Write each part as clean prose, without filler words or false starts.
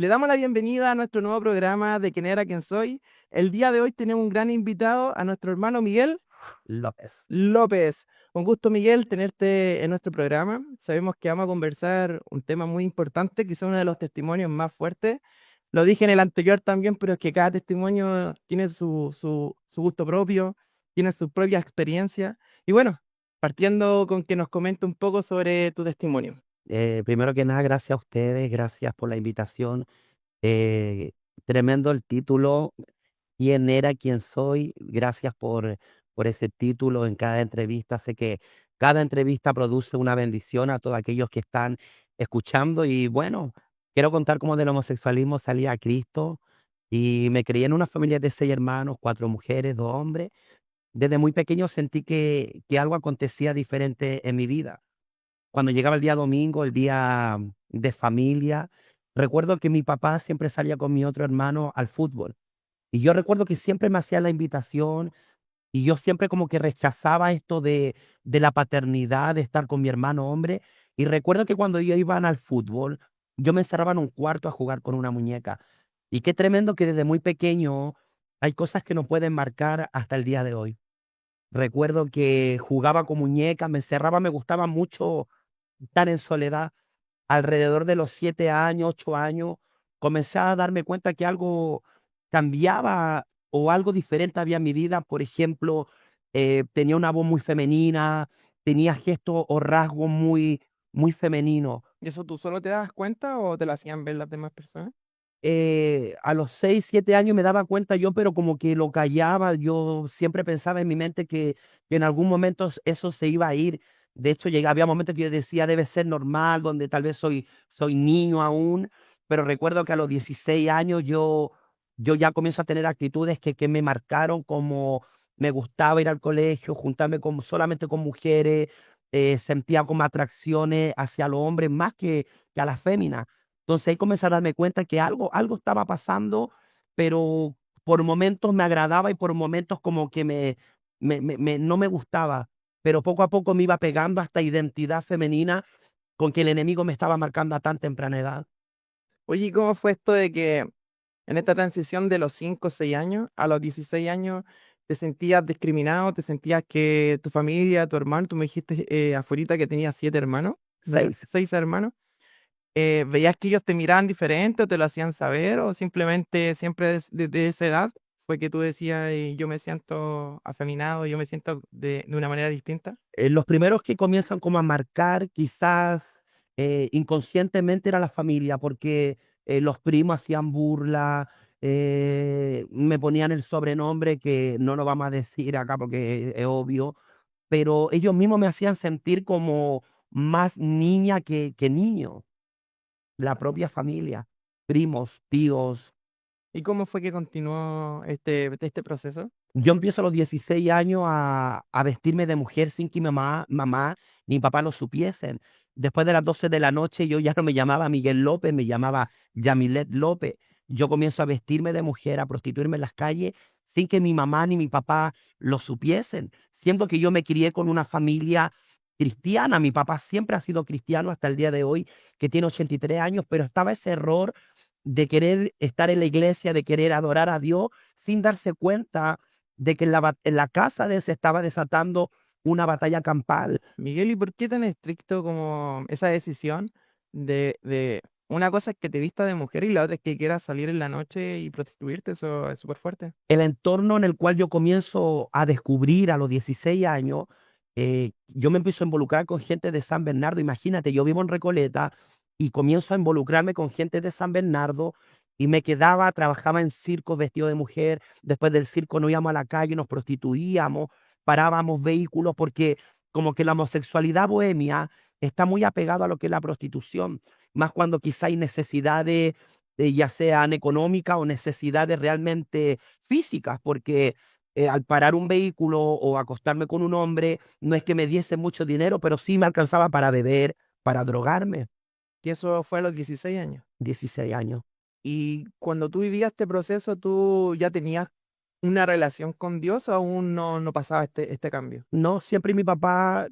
Le damos la bienvenida a nuestro nuevo programa de Quién era quién soy. El día de hoy tenemos un gran invitado, a nuestro hermano Miguel López. López. Un gusto, Miguel, tenerte en nuestro programa. Sabemos que vamos a conversar un tema muy importante, quizá uno de los testimonios más fuertes. Lo dije en el anterior también, pero es que cada testimonio tiene su gusto propio, tiene su propia experiencia. Y bueno, partiendo con que nos comente un poco sobre tu testimonio. Primero que nada, gracias a ustedes, gracias por la invitación. Eh, Tremendo el título, ¿quién era, quién soy? Gracias por ese título en cada entrevista. Sé que cada entrevista produce una bendición a todos aquellos que están escuchando y bueno, quiero contar cómo del homosexualismo salía a Cristo y me crié en una familia de 6 hermanos, 4 mujeres, 2 hombres. Desde muy pequeño sentí que algo acontecía diferente en mi vida. Cuando llegaba el día domingo, el día de familia, recuerdo que mi papá siempre salía con mi otro hermano al fútbol. Y yo recuerdo que siempre me hacía la invitación y yo siempre como que rechazaba esto de la paternidad, de estar con mi hermano hombre. Y recuerdo que cuando ellos iban al fútbol, yo me encerraba en un cuarto a jugar con una muñeca. Y qué tremendo que desde muy pequeño hay cosas que nos pueden marcar hasta el día de hoy. Recuerdo que jugaba con muñecas, me encerraba, me gustaba mucho estar en soledad. Alrededor de los 7 años, 8 años, comencé a darme cuenta que algo cambiaba o algo diferente había en mi vida. Por ejemplo, tenía una voz muy femenina, tenía gestos o rasgos muy femeninos. ¿Y eso tú solo te das cuenta o te lo hacían ver las demás personas? A los 6 7 años me daba cuenta yo, pero como que lo callaba. Yo siempre pensaba en mi mente que en algún momento eso se iba a ir. De hecho, había momentos que yo decía: "Debe ser normal", donde tal vez soy niño aún, pero recuerdo que a los 16 años yo ya comienzo a tener actitudes que me marcaron, como me gustaba ir al colegio, juntarme solamente con mujeres, sentía como atracciones hacia los hombres más que a las féminas. Entonces, ahí comencé a darme cuenta que algo estaba pasando, pero por momentos me agradaba y por momentos como que no me gustaba, pero poco a poco me iba pegando a esta identidad femenina con que el enemigo me estaba marcando a tan temprana edad. Oye, ¿y cómo fue esto de que en esta transición de los 5 o 6 años a los 16 años te sentías discriminado, te sentías que tu familia, tu hermano, tú me dijiste afuerita que tenías 7 hermanos, 6. 6 hermanos, ¿veías que ellos te miraban diferente o te lo hacían saber o simplemente siempre desde esa edad fue que tú decías yo me siento afeminado, yo me siento de una manera distinta? Los primeros que comienzan como a marcar quizás, inconscientemente era la familia, porque, los primos hacían burla, me ponían el sobrenombre que no lo vamos a decir acá porque es obvio, pero ellos mismos me hacían sentir como más niña que niño, la propia familia, primos, tíos. ¿Y cómo fue que continuó este proceso? Yo empiezo a los 16 años a vestirme de mujer sin que mi mamá ni papá lo supiesen. Después de las 12 de la noche, yo ya no me llamaba Miguel López, me llamaba Yamilet López. Yo comienzo a vestirme de mujer, a prostituirme en las calles, sin que mi mamá ni mi papá lo supiesen. Siendo que yo me crié con una familia cristiana. Mi papá siempre ha sido cristiano hasta el día de hoy, que tiene 83 años, pero estaba ese error de querer estar en la iglesia, de querer adorar a Dios, sin darse cuenta de que en la casa de él se estaba desatando una batalla campal. Miguel, ¿y por qué tan estricto como esa decisión de una cosa es que te vistas de mujer y la otra es que quieras salir en la noche y prostituirte? Eso es súper fuerte. El entorno en el cual yo comienzo a descubrir a los 16 años, yo me empiezo a involucrar con gente de San Bernardo. Imagínate, yo vivo en Recoleta y comienzo a involucrarme con gente de San Bernardo y me quedaba, trabajaba en circos vestido de mujer. Después del circo nos íbamos a la calle, nos prostituíamos, parábamos vehículos porque como que la homosexualidad bohemia está muy apegada a lo que es la prostitución, más cuando quizá hay necesidades, ya sean económicas o necesidades realmente físicas, porque al parar un vehículo o acostarme con un hombre, no es que me diese mucho dinero, pero sí me alcanzaba para beber, para drogarme. Y eso fue a los 16 años. 16 años. Y cuando tú vivías este proceso, ¿tú ya tenías una relación con Dios o aún no pasaba este cambio? No, siempre mi papá,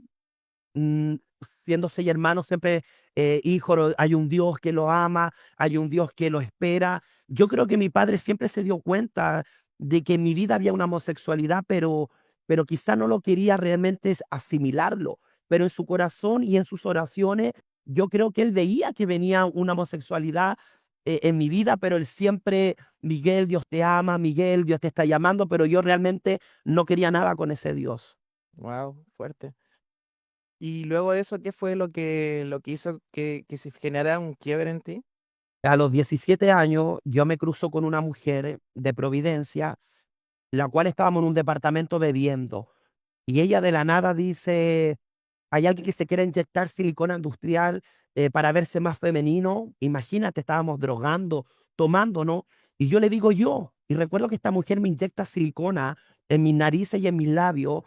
mm, siendo 6 hermanos, siempre hijo, hay un Dios que lo ama, hay un Dios que lo espera. Yo creo que mi padre siempre se dio cuenta de que en mi vida había una homosexualidad, pero quizá no lo quería realmente asimilarlo. Pero en su corazón y en sus oraciones, yo creo que él veía que venía una homosexualidad en mi vida, pero él siempre, Miguel, Dios te ama, Miguel, Dios te está llamando, pero yo realmente no quería nada con ese Dios. Wow, fuerte. Y luego de eso, ¿qué fue lo que hizo que se generara un quiebre en ti? A los 17 años, yo me cruzo con una mujer de Providencia, la cual estábamos en un departamento bebiendo. Y ella de la nada dice, hay alguien que se quiere inyectar silicona industrial para verse más femenino. Imagínate, estábamos drogando, tomando, ¿no? Y yo le digo yo. Y recuerdo que esta mujer me inyecta silicona en mis narices y en mis labios.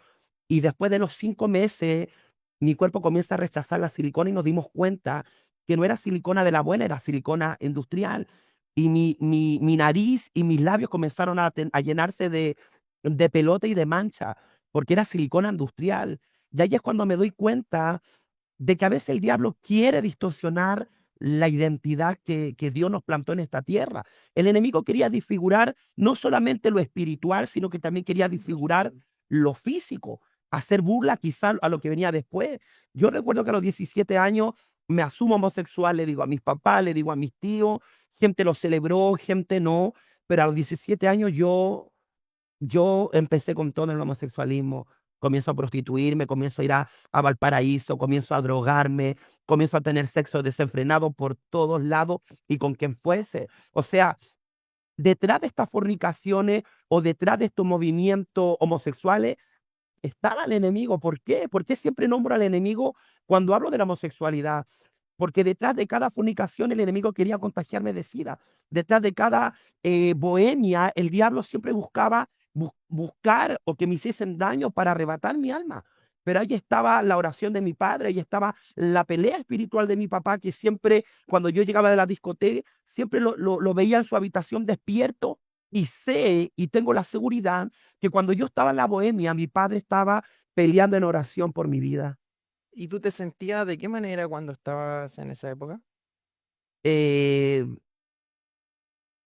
Y después de los 5 meses, mi cuerpo comienza a rechazar la silicona y nos dimos cuenta que no era silicona de la buena, era silicona industrial. Y mi nariz y mis labios comenzaron a llenarse de pelota y de mancha, porque era silicona industrial. Y ahí es cuando me doy cuenta de que a veces el diablo quiere distorsionar la identidad que Dios nos plantó en esta tierra. El enemigo quería disfigurar no solamente lo espiritual, sino que también quería disfigurar lo físico, hacer burla quizá a lo que venía después. Yo recuerdo que a los 17 años me asumo homosexual, le digo a mis papás, le digo a mis tíos, gente lo celebró, gente no, pero a los 17 años yo empecé con todo el homosexualismo. Comienzo a prostituirme, comienzo a ir a Valparaíso, comienzo a drogarme, comienzo a tener sexo desenfrenado por todos lados y con quien fuese. O sea, detrás de estas fornicaciones o detrás de estos movimientos homosexuales estaba el enemigo. ¿Por qué? ¿Por qué siempre nombro al enemigo cuando hablo de la homosexualidad? Porque detrás de cada fornicación el enemigo quería contagiarme de sida. Detrás de cada bohemia, el diablo siempre buscaba buscar o que me hiciesen daño para arrebatar mi alma. Pero ahí estaba la oración de mi padre, ahí estaba la pelea espiritual de mi papá, que siempre, cuando yo llegaba de la discoteca, siempre lo veía en su habitación despierto. Y sé y tengo la seguridad que cuando yo estaba en la bohemia, mi padre estaba peleando en oración por mi vida. ¿Y tú te sentías de qué manera cuando estabas en esa época? Eh,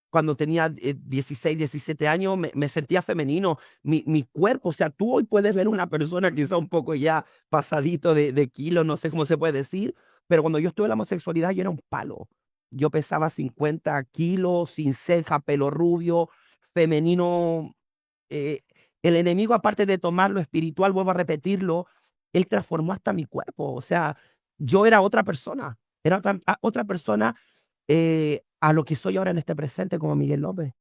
Cuando tenía 16, 17 años, me sentía femenino. Mi cuerpo, o sea, tú hoy puedes ver una persona quizá un poco ya pasadito de kilo, no sé cómo se puede decir, pero cuando yo estuve en la homosexualidad, yo era un palo. Yo pesaba 50 kilos, sin ceja, pelo rubio, femenino. eh, el enemigo, aparte de tomar lo espiritual, vuelvo a repetirlo, él transformó hasta mi cuerpo. O sea, yo era otra persona a lo que soy ahora en este presente como Miguel López.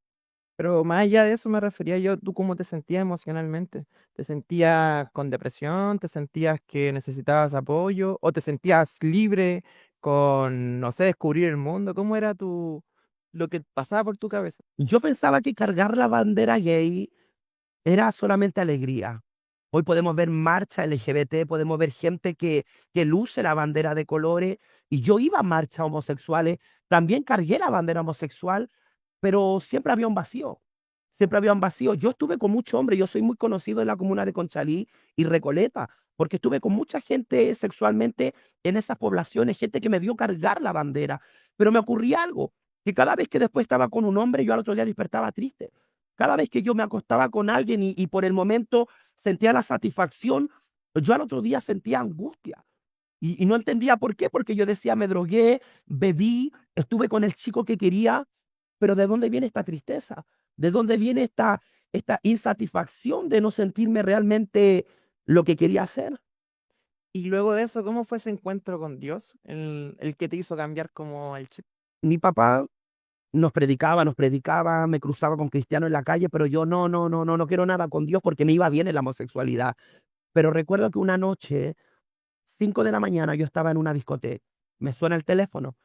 Pero más allá de eso me refería yo, ¿tú cómo te sentías emocionalmente? ¿Te sentías con depresión? ¿Te sentías que necesitabas apoyo? ¿O te sentías libre con, no sé, descubrir el mundo? ¿Cómo era lo que pasaba por tu cabeza? Yo pensaba que cargar la bandera gay era solamente alegría. Hoy podemos ver marcha LGBT, podemos ver gente que luce la bandera de colores, y yo iba a marchas homosexuales, también cargué la bandera homosexual, pero siempre había un vacío, siempre había un vacío. Yo estuve con mucho hombre, yo soy muy conocido en la comuna de Conchalí y Recoleta, porque estuve con mucha gente sexualmente en esas poblaciones, gente que me vio cargar la bandera, pero me ocurría algo, que cada vez que después estaba con un hombre, yo al otro día despertaba triste. Cada vez que yo me acostaba con alguien y por el momento sentía la satisfacción, yo al otro día sentía angustia. Y no entendía por qué, porque yo decía, me drogué, bebí, estuve con el chico que quería, pero ¿de dónde viene esta tristeza? ¿De dónde viene esta insatisfacción de no sentirme realmente lo que quería hacer? Y luego de eso, ¿cómo fue ese encuentro con Dios? El que te hizo cambiar como el chip. Mi papá nos predicaba, me cruzaba con cristianos en la calle, pero yo no, no, no, no, no quiero nada con Dios porque me iba bien en la homosexualidad. Pero recuerdo que una noche 5 de la mañana yo estaba en una discoteca, me suena el teléfono,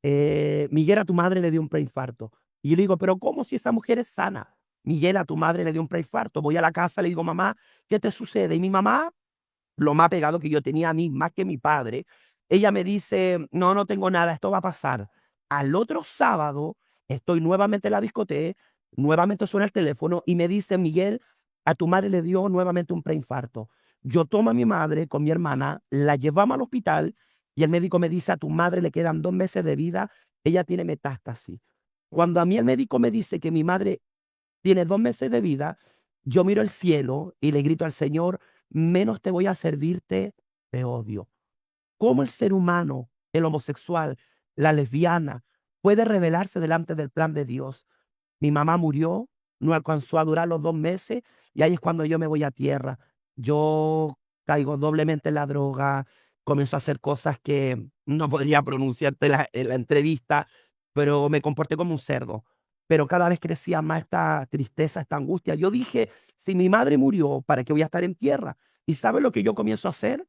Miguel, a tu madre le dio un preinfarto. Y yo le digo, pero ¿cómo si esa mujer es sana? Miguel, a tu madre le dio un preinfarto. Voy a la casa, le digo, mamá, ¿qué te sucede? Y mi mamá, lo más pegado que yo tenía a mí, más que mi padre, ella me dice, no, no tengo nada, esto va a pasar. Al otro sábado, estoy nuevamente en la discoteca, nuevamente suena el teléfono y me dice, Miguel, a tu madre le dio nuevamente un preinfarto. Yo tomo a mi madre con mi hermana, la llevamos al hospital y el médico me dice, a tu madre le quedan 2 meses de vida, ella tiene metástasis. Cuando a mí el médico me dice que mi madre tiene 2 meses de vida, yo miro el cielo y le grito al Señor, menos te voy a servirte, te odio. ¿Cómo el ser humano, el homosexual, la lesbiana, puede rebelarse delante del plan de Dios? Mi mamá murió, no alcanzó a durar los 2 meses y ahí es cuando yo me voy a tierra. Yo caigo doblemente en la droga, comienzo a hacer cosas que no podría pronunciarte en la entrevista, pero me comporté como un cerdo. Pero cada vez crecía más esta tristeza, esta angustia. Yo dije, si mi madre murió, ¿para qué voy a estar en tierra? ¿Y sabes lo que yo comienzo a hacer?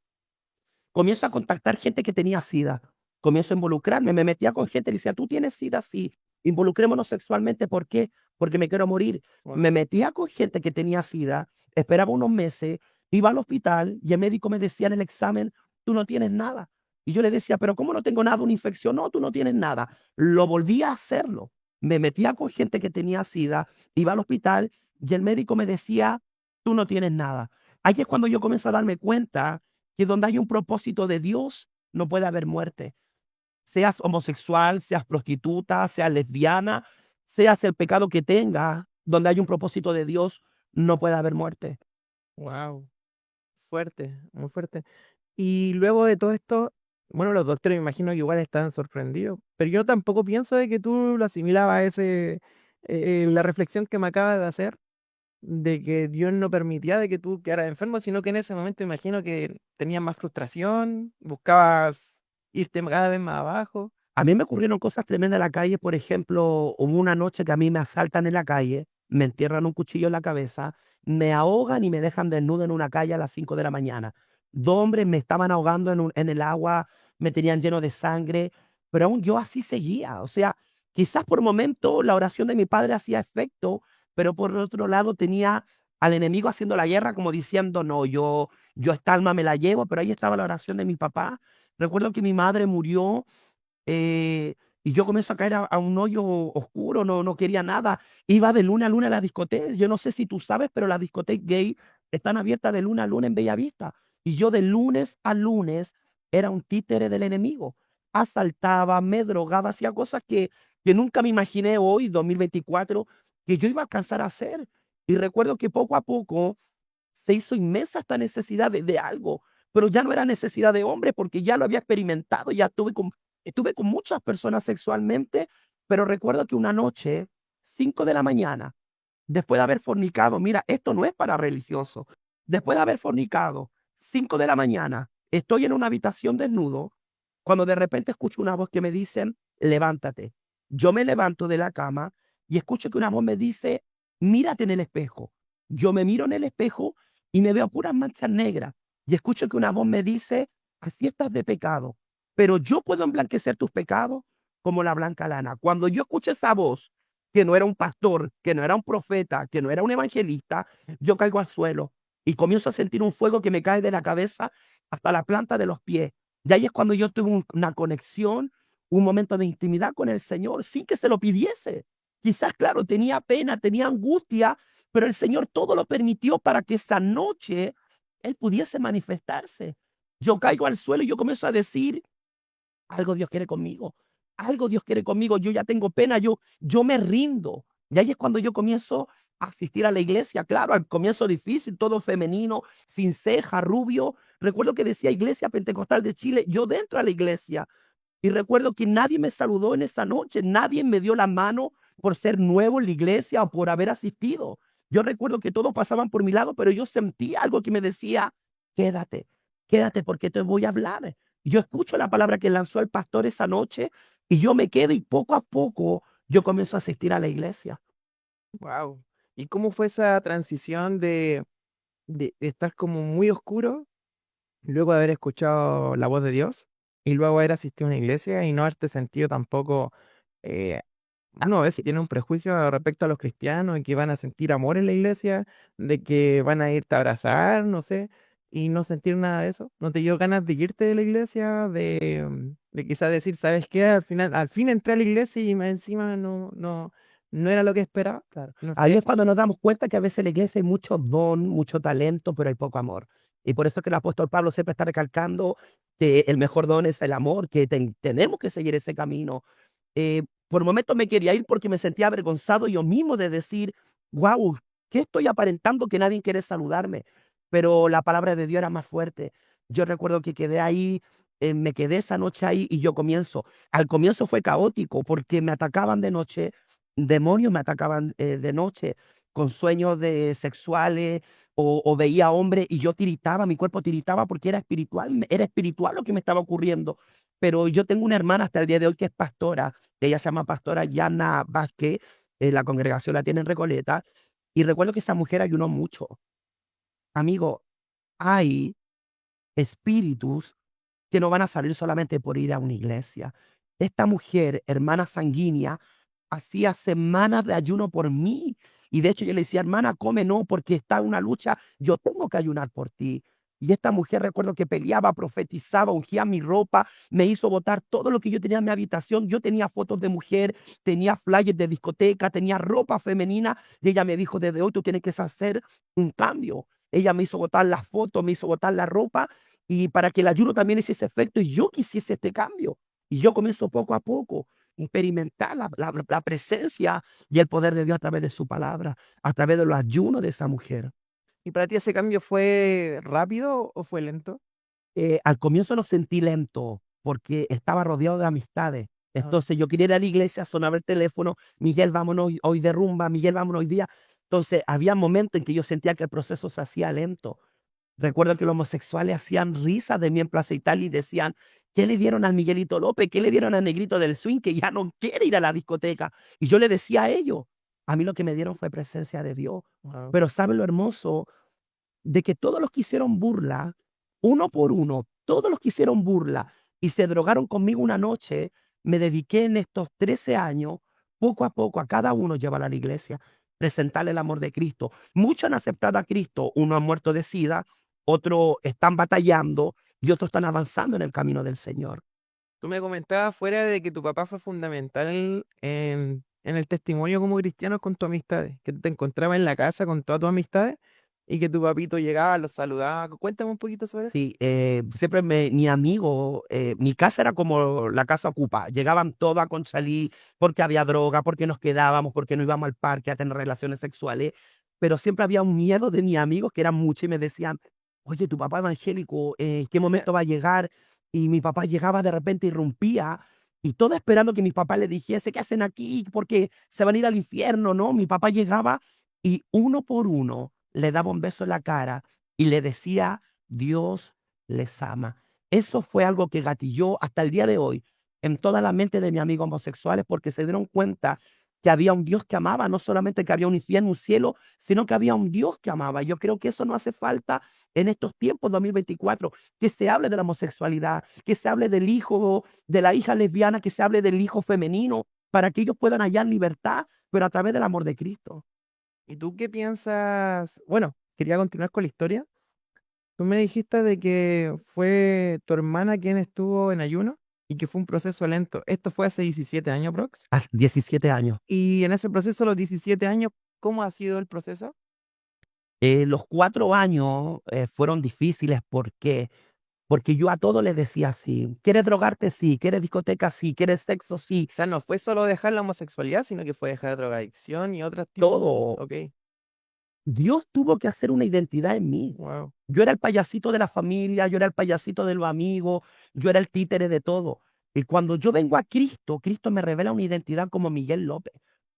Comienzo a contactar gente que tenía SIDA, comienzo a involucrarme, me metía con gente, y decía, tú tienes SIDA, sí, involucrémonos sexualmente, ¿por qué? Porque me quiero morir. Me Wow. metía con gente que tenía SIDA, esperaba unos meses, iba al hospital y el médico me decía en el examen, tú no tienes nada. Y yo le decía, pero ¿cómo no tengo nada? Una infección, no, tú no tienes nada. Lo volví a hacerlo. Me metía con gente que tenía SIDA, iba al hospital y el médico me decía, tú no tienes nada. Aquí es cuando yo comienzo a darme cuenta que donde hay un propósito de Dios, no puede haber muerte. Seas homosexual, seas prostituta, seas lesbiana, seas el pecado que tengas, donde hay un propósito de Dios, no puede haber muerte. Wow. Fuerte, muy fuerte. Y luego de todo esto, bueno, los doctores me imagino que igual estaban sorprendidos, pero yo tampoco pienso de que tú lo asimilabas a la reflexión que me acabas de hacer, de que Dios no permitía de que tú quedaras enfermo, sino que en ese momento imagino que tenías más frustración, buscabas irte cada vez más abajo. A mí me ocurrieron cosas tremendas en la calle, por ejemplo, hubo una noche que a mí me asaltan en la calle, me entierran un cuchillo en la cabeza, me ahogan y me dejan desnudo en una calle a las 5 de la mañana. 2 hombres me estaban ahogando en el agua, me tenían lleno de sangre, pero aún yo así seguía. O sea, quizás por momento la oración de mi padre hacía efecto, pero por otro lado tenía al enemigo haciendo la guerra como diciendo, no, yo esta alma me la llevo, pero ahí estaba la oración de mi papá. Recuerdo que mi madre murió y yo comienzo a caer a un hoyo oscuro, no quería nada. Iba de luna a luna a la discoteca. Yo no sé si tú sabes, pero las discotecas gay están abiertas de luna a luna en Bellavista. Y yo de lunes a lunes era un títere del enemigo. Asaltaba, me drogaba, hacía cosas que nunca me imaginé hoy, 2024, que yo iba a alcanzar a hacer. Y recuerdo que poco a poco se hizo inmensa esta necesidad de algo, pero ya no era necesidad de hombre porque ya lo había experimentado, ya estuve con muchas personas sexualmente, pero recuerdo que una noche, 5 de la mañana, después de haber fornicado, mira, esto no es para religioso, después de haber fornicado, 5 de la mañana, estoy en una habitación desnudo, cuando de repente escucho una voz que me dice, levántate. Yo me levanto de la cama y escucho que una voz me dice, mírate en el espejo. Yo me miro en el espejo y me veo puras manchas negras y escucho que una voz me dice, así estás de pecado, pero yo puedo emblanquecer tus pecados como la blanca lana. Cuando yo escuché esa voz, que no era un pastor, que no era un profeta, que no era un evangelista, yo caigo al suelo y comienzo a sentir un fuego que me cae de la cabeza hasta la planta de los pies. Y ahí es cuando yo tuve una conexión, un momento de intimidad con el Señor sin que se lo pidiese. Quizás, claro, tenía pena, tenía angustia, pero el Señor todo lo permitió para que esa noche Él pudiese manifestarse. Yo caigo al suelo y yo comienzo a decir, algo Dios quiere conmigo, algo Dios quiere conmigo, yo ya tengo pena, yo me rindo. Y ahí es cuando yo comienzo a asistir a la iglesia, claro, al comienzo difícil, todo femenino, sin ceja, rubio. Recuerdo que decía Iglesia Pentecostal de Chile, yo dentro a la iglesia. Y recuerdo que nadie me saludó en esa noche, nadie me dio la mano por ser nuevo en la iglesia o por haber asistido. Yo recuerdo que todos pasaban por mi lado, pero yo sentía algo que me decía, quédate, quédate porque te voy a hablar. Yo escucho la palabra que lanzó el pastor esa noche y yo me quedo y poco a poco yo comienzo a asistir a la iglesia. Wow. ¿Y cómo fue esa transición de estar como muy oscuro, luego de haber escuchado la voz de Dios y luego haber asistido a una iglesia y no haberte sentido tampoco, eh, uno a veces tiene un prejuicio respecto a los cristianos y que van a sentir amor en la iglesia, de que van a irte a abrazar, no sé, y no sentir nada de eso? ¿No te dio ganas de irte de la iglesia, de quizás decir, ¿sabes qué? Al fin entré a la iglesia y más encima no era lo que esperaba? Claro. No Ahí fue es eso. cuando nos damos cuenta que a veces en la iglesia hay mucho don, mucho talento, pero hay poco amor. Y por eso es que el apóstol Pablo siempre está recalcando que el mejor don es el amor, que tenemos que seguir ese camino. Por momentos me quería ir porque me sentía avergonzado yo mismo de decir, wow, ¿qué estoy aparentando que nadie quiere saludarme? Pero la palabra de Dios era más fuerte. Yo recuerdo que quedé ahí, me quedé esa noche ahí y yo comienzo. Al comienzo fue caótico porque me atacaban de noche, demonios me atacaban de noche con sueños sexuales o veía hombres y yo tiritaba, mi cuerpo tiritaba porque era espiritual lo que me estaba ocurriendo. Pero yo tengo una hermana hasta el día de hoy que es pastora, ella se llama pastora Yana Vázquez, la congregación la tiene en Recoleta, y recuerdo que esa mujer ayunó mucho. Amigo, hay espíritus que no van a salir solamente por ir a una iglesia. Esta mujer, hermana sanguínea, hacía semanas de ayuno por mí. Y de hecho yo le decía, hermana, come no, porque está en una lucha, yo tengo que ayunar por ti. Y esta mujer recuerdo que peleaba, profetizaba, ungía mi ropa, me hizo botar todo lo que yo tenía en mi habitación. Yo tenía fotos de mujer, tenía flyers de discoteca, tenía ropa femenina. Y ella me dijo, desde hoy tú tienes que hacer un cambio. Ella me hizo botar las fotos, me hizo botar la ropa y para que el ayuno también hiciese efecto y yo quisiese este cambio. Y yo comienzo poco a poco a experimentar la presencia y el poder de Dios a través de su palabra, a través de los ayunos de esa mujer. ¿Y para ti ese cambio fue rápido o fue lento? Al comienzo lo sentí lento porque estaba rodeado de amistades. Ah, Entonces yo quería ir a la iglesia, sonaba el teléfono, Miguel, vámonos hoy de rumba, Miguel, vámonos hoy día. Entonces había momentos en que yo sentía que el proceso se hacía lento. Recuerdo que los homosexuales hacían risa de mí en Plaza Italia y decían, ¿qué le dieron al Miguelito López? ¿Qué le dieron al Negrito del Swing que ya no quiere ir a la discoteca? Y yo le decía a ellos, a mí lo que me dieron fue presencia de Dios. wow. Pero ¿saben lo hermoso? De que todos los que hicieron burla, uno por uno, todos los que hicieron burla y se drogaron conmigo una noche, me dediqué en estos 13 años, poco a poco, a cada uno llevar a la iglesia, presentarle el amor de Cristo. Muchos han aceptado a Cristo, uno ha muerto de sida, otros están batallando y otros están avanzando en el camino del Señor. Tú me comentabas fuera de que tu papá fue fundamental en el testimonio como cristiano con tus amistades, que tú te encontrabas en la casa con todas tus amistades y que tu papito llegaba, los saludaba. Cuéntame un poquito sobre eso. Sí, siempre mi amigo, mi casa era como la casa ocupa. Llegaban todos a Conchalí porque había droga, porque nos quedábamos, porque no íbamos al parque a tener relaciones sexuales. Pero siempre había un miedo de mis amigos, que eran muchos, y me decían, oye, tu papá evangélico, ¿en qué momento va a llegar? Y mi papá llegaba de repente, irrumpía, y todo esperando que mi papá le dijese, ¿qué hacen aquí? Porque se van a ir al infierno, ¿no? Mi papá llegaba y uno por uno le daba un beso en la cara y le decía, Dios les ama. Eso fue algo que gatilló hasta el día de hoy en toda la mente de mis amigos homosexuales porque se dieron cuenta que había un Dios que amaba, no solamente que había un infierno, un cielo, sino que había un Dios que amaba. Yo creo que eso no hace falta en estos tiempos 2024, que se hable de la homosexualidad, que se hable del hijo, de la hija lesbiana, que se hable del hijo femenino, para que ellos puedan hallar libertad, pero a través del amor de Cristo. ¿Y tú qué piensas? Bueno, quería continuar con la historia. Tú me dijiste de que fue tu hermana quien estuvo en ayuno y que fue un proceso lento. Esto fue hace 17 años, Prox. A 17 años. Y en ese proceso, los 17 años, ¿cómo ha sido el proceso? Los 4 años fueron difíciles. ¿Por qué? Porque yo a todos les decía así, ¿quieres drogarte? Sí, ¿quieres discoteca? Sí, ¿quieres sexo? Sí, O sea, no fue solo dejar la homosexualidad, sino que fue dejar drogadicción y otros tipos. todo. Ok, Dios tuvo que hacer una identidad en mí. wow. Yo era el payasito de la familia, yo era el payasito de los amigos, yo era el títere de todo. Y cuando yo vengo a Cristo, Cristo me revela una identidad como Miguel López.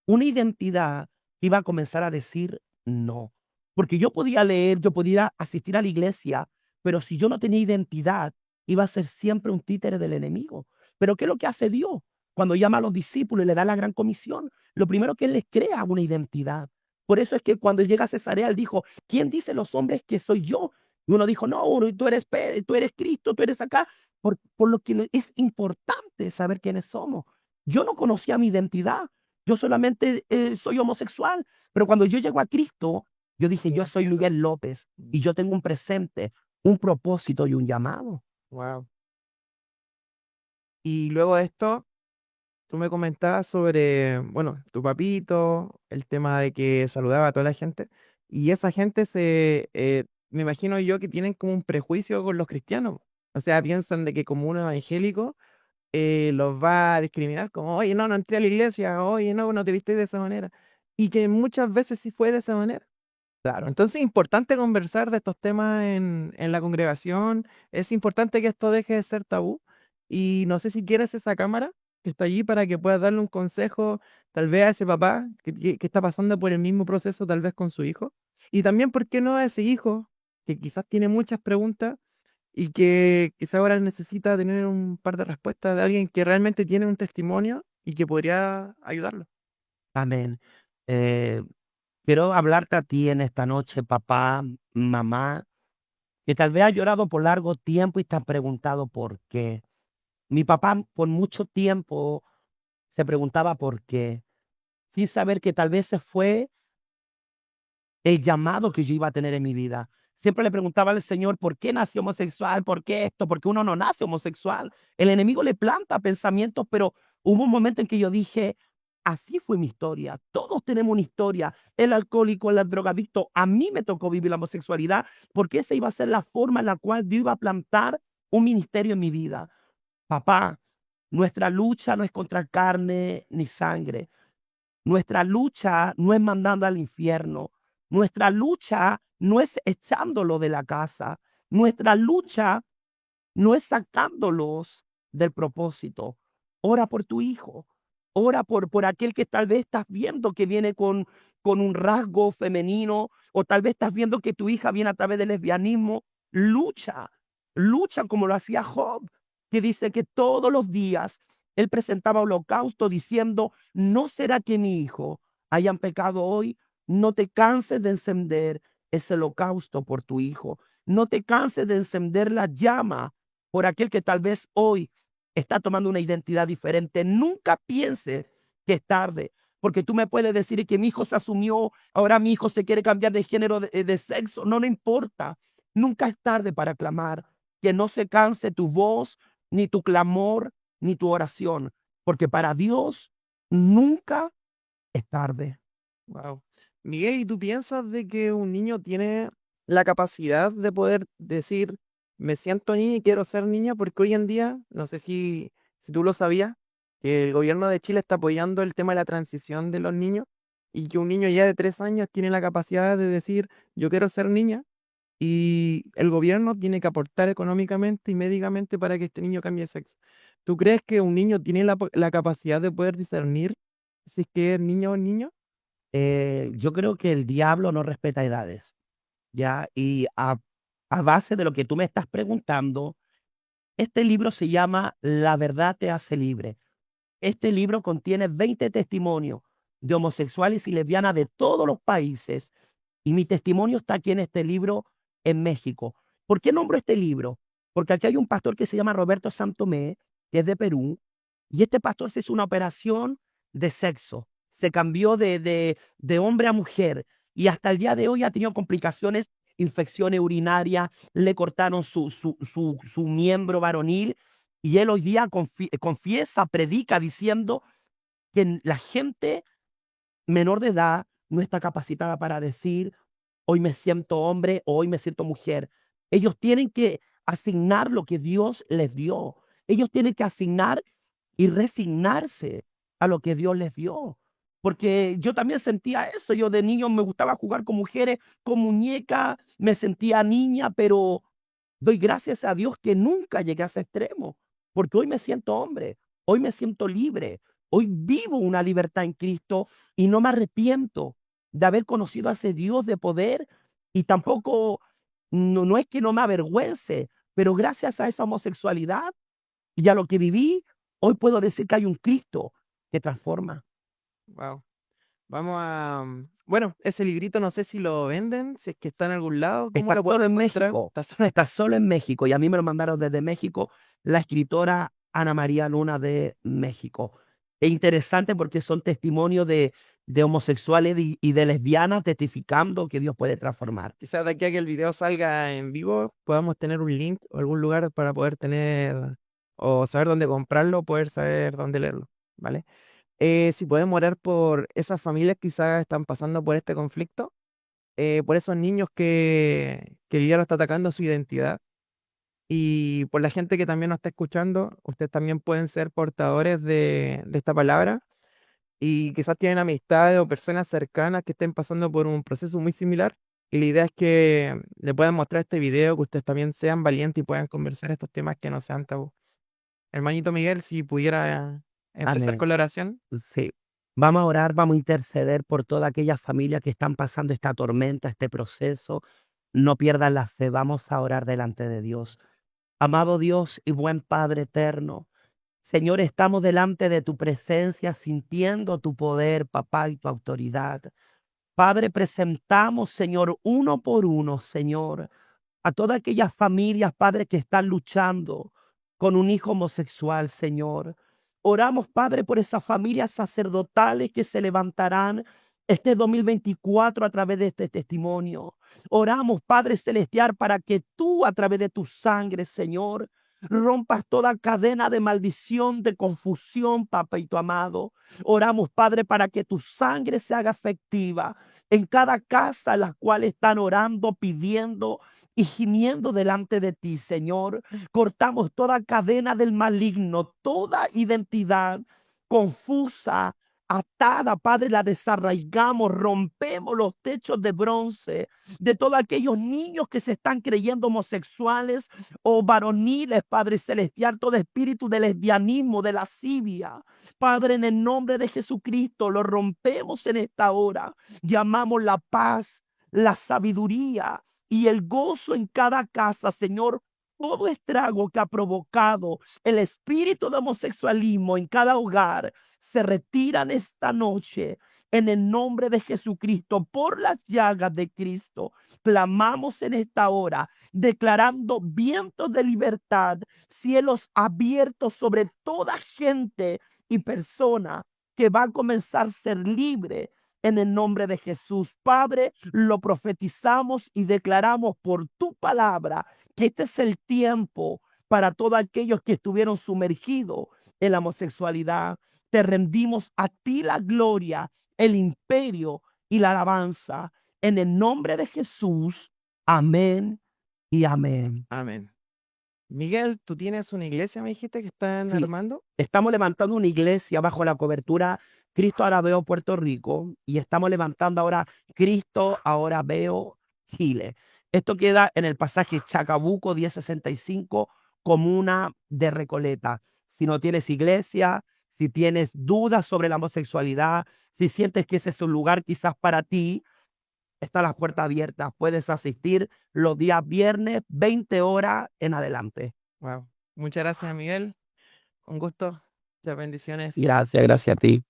Una identidad que iba a comenzar a decir no. Porque yo podía leer, yo podía asistir a la iglesia, pero si yo no tenía identidad, iba a ser siempre un títere del enemigo. Pero ¿qué es lo que hace Dios? Cuando llama a los discípulos y le da la gran comisión, lo primero que Él les crea una identidad. Por eso es que cuando llega a Cesarea, Él dijo, ¿quién dice los hombres que soy yo? Y uno dijo, no, tú eres Cristo, tú eres acá. Por lo que es importante saber quiénes somos. Yo no conocía mi identidad. Yo solamente soy homosexual. Pero cuando yo llego a Cristo, yo dije, yo soy Miguel López y yo tengo un presente, un propósito y un llamado. Wow. Y luego de esto, tú me comentabas sobre, bueno, tu papito, el tema de que saludaba a toda la gente, y esa gente me imagino yo que tienen como un prejuicio con los cristianos. O sea, piensan de que como un evangélico los va a discriminar como, oye, no, no entré a la iglesia, oye, no, no te viste de esa manera. Y que muchas veces sí fue de esa manera. Claro, entonces es importante conversar de estos temas en la congregación, es importante que esto deje de ser tabú y no sé si quieres esa cámara que está allí para que puedas darle un consejo tal vez a ese papá que está pasando por el mismo proceso tal vez con su hijo y también, ¿por qué no a ese hijo que quizás tiene muchas preguntas y que quizás ahora necesita tener un par de respuestas de alguien que realmente tiene un testimonio y que podría ayudarlo? Amén. Eh, Quiero hablarte a ti en esta noche, papá, mamá, que tal vez has llorado por largo tiempo y te has preguntado por qué. Mi papá por mucho tiempo se preguntaba por qué, sin saber que tal vez ese fue el llamado que yo iba a tener en mi vida. Siempre le preguntaba al Señor, ¿por qué nació homosexual? ¿Por qué esto? Porque uno no nace homosexual. El enemigo le planta pensamientos, pero hubo un momento en que yo dije, así fue mi historia. Todos tenemos una historia. El alcohólico, el drogadicto. A mí me tocó vivir la homosexualidad porque esa iba a ser la forma en la cual yo iba a plantar un ministerio en mi vida. Papá, nuestra lucha no es contra carne ni sangre. Nuestra lucha no es mandando al infierno. Nuestra lucha no es echándolo de la casa. Nuestra lucha no es sacándolos del propósito. Ora por tu hijo. Ora por aquel que tal vez estás viendo que viene con un rasgo femenino o tal vez estás viendo que tu hija viene a través del lesbianismo. Lucha, lucha como lo hacía Job, que dice que todos los días él presentaba holocausto diciendo, ¿no será que mi hijo hayan pecado hoy? No te canses de encender ese holocausto por tu hijo. No te canses de encender la llama por aquel que tal vez hoy está tomando una identidad diferente. Nunca pienses que es tarde, porque tú me puedes decir que mi hijo se asumió, ahora mi hijo se quiere cambiar de género, de sexo, no, no importa. Nunca es tarde para clamar, que no se canse tu voz, ni tu clamor, ni tu oración, porque para Dios nunca es tarde. Wow. Miguel, ¿y tú piensas de que un niño tiene la capacidad de poder decir, me siento niña y quiero ser niña? Porque hoy en día, no sé si tú lo sabías, que el gobierno de Chile está apoyando el tema de la transición de los niños y que un niño ya de 3 años tiene la capacidad de decir, yo quiero ser niña y el gobierno tiene que aportar económicamente y médicamente para que este niño cambie de sexo. ¿Tú crees que un niño tiene la capacidad de poder discernir si es que es niño o niño? Yo creo que el diablo no respeta edades, ¿ya? Y a base de lo que tú me estás preguntando, este libro se llama La verdad te hace libre. Este libro contiene 20 testimonios de homosexuales y lesbianas de todos los países. Y mi testimonio está aquí en este libro en México. ¿Por qué nombro este libro? Porque aquí hay un pastor que se llama Roberto Santomé, que es de Perú, y este pastor se hizo una operación de sexo. Se cambió de hombre a mujer y hasta el día de hoy ha tenido complicaciones, infecciones urinarias, le cortaron su miembro varonil y él hoy día confiesa, predica diciendo que la gente menor de edad no está capacitada para decir, hoy me siento hombre o hoy me siento mujer. Ellos tienen que asignar lo que Dios les dio. Ellos tienen que asignar y resignarse a lo que Dios les dio. Porque yo también sentía eso. Yo de niño me gustaba jugar con mujeres, con muñecas, me sentía niña, pero doy gracias a Dios que nunca llegué a ese extremo, porque hoy me siento hombre, hoy me siento libre, hoy vivo una libertad en Cristo y no me arrepiento de haber conocido a ese Dios de poder y tampoco, no es que no me avergüence, pero gracias a esa homosexualidad y a lo que viví, hoy puedo decir que hay un Cristo que transforma. Wow. Vamos a... Bueno, ese librito no sé si lo venden, si es que está en algún lado, ¿cómo Está lo puedo solo en encontrar? México, está solo en México y a mí me lo mandaron desde México la escritora Ana María Luna de México. Es interesante porque son testimonios de homosexuales y de lesbianas testificando que Dios puede transformar. Quizás de aquí a que el video salga en vivo podamos tener un link o algún lugar para poder tener o saber dónde comprarlo, poder saber dónde leerlo, ¿vale? Si podemos orar por esas familias que quizás están pasando por este conflicto, por esos niños que el diablo está atacando su identidad. Y por la gente que también nos está escuchando, ustedes también pueden ser portadores de esta palabra y quizás tienen amistades o personas cercanas que estén pasando por un proceso muy similar. Y la idea es que le puedan mostrar este video, que ustedes también sean valientes y puedan conversar estos temas que no sean tabú. Hermanito Miguel, si pudiera empezar Amén. con la oración. Sí. Vamos a orar, vamos a interceder por todas aquellas familias que están pasando esta tormenta, este proceso. No pierdan la fe, vamos a orar delante de Dios. Amado Dios y buen Padre eterno, Señor, estamos delante de tu presencia, sintiendo tu poder, papá, y tu autoridad. Padre, presentamos, Señor, uno por uno, Señor, a todas aquellas familias, Padre, que están luchando con un hijo homosexual, Señor. Oramos, Padre, por esas familias sacerdotales que se levantarán este 2024 a través de este testimonio. Oramos, Padre Celestial, para que tú, a través de tu sangre, Señor, rompas toda cadena de maldición, de confusión, papito amado. Oramos, Padre, para que tu sangre se haga efectiva en cada casa en la cual están orando, pidiendo y gimiendo delante de ti, Señor. Cortamos toda cadena del maligno, toda identidad confusa, atada, Padre, la desarraigamos, rompemos los techos de bronce de todos aquellos niños que se están creyendo homosexuales o varoniles, Padre Celestial, todo espíritu de lesbianismo, de lascivia. Padre, en el nombre de Jesucristo, lo rompemos en esta hora. Llamamos la paz, la sabiduría y el gozo en cada casa, Señor. Todo estrago que ha provocado el espíritu de homosexualismo en cada hogar se retiran esta noche en el nombre de Jesucristo, por las llagas de Cristo. Clamamos en esta hora, declarando vientos de libertad, cielos abiertos sobre toda gente y persona que va a comenzar a ser libre en el nombre de Jesús. Padre, lo profetizamos y declaramos por tu palabra que este es el tiempo para todos aquellos que estuvieron sumergidos en la homosexualidad. Te rendimos a ti la gloria, el imperio y la alabanza. En el nombre de Jesús. Amén y amén. Amén. Miguel, tú tienes una iglesia, me dijiste, que están Sí, armando. estamos levantando una iglesia bajo la cobertura Cristo Ahora Veo Puerto Rico y estamos levantando ahora Cristo Ahora Veo Chile. Esto queda en el pasaje Chacabuco 1065, comuna de Recoleta. Si no tienes iglesia, si tienes dudas sobre la homosexualidad, si sientes que ese es un lugar quizás para ti, está la puerta abierta. Puedes asistir los días viernes, 20 horas en adelante. Wow. Muchas gracias, Miguel. Un gusto. Muchas bendiciones. Gracias, gracias a ti.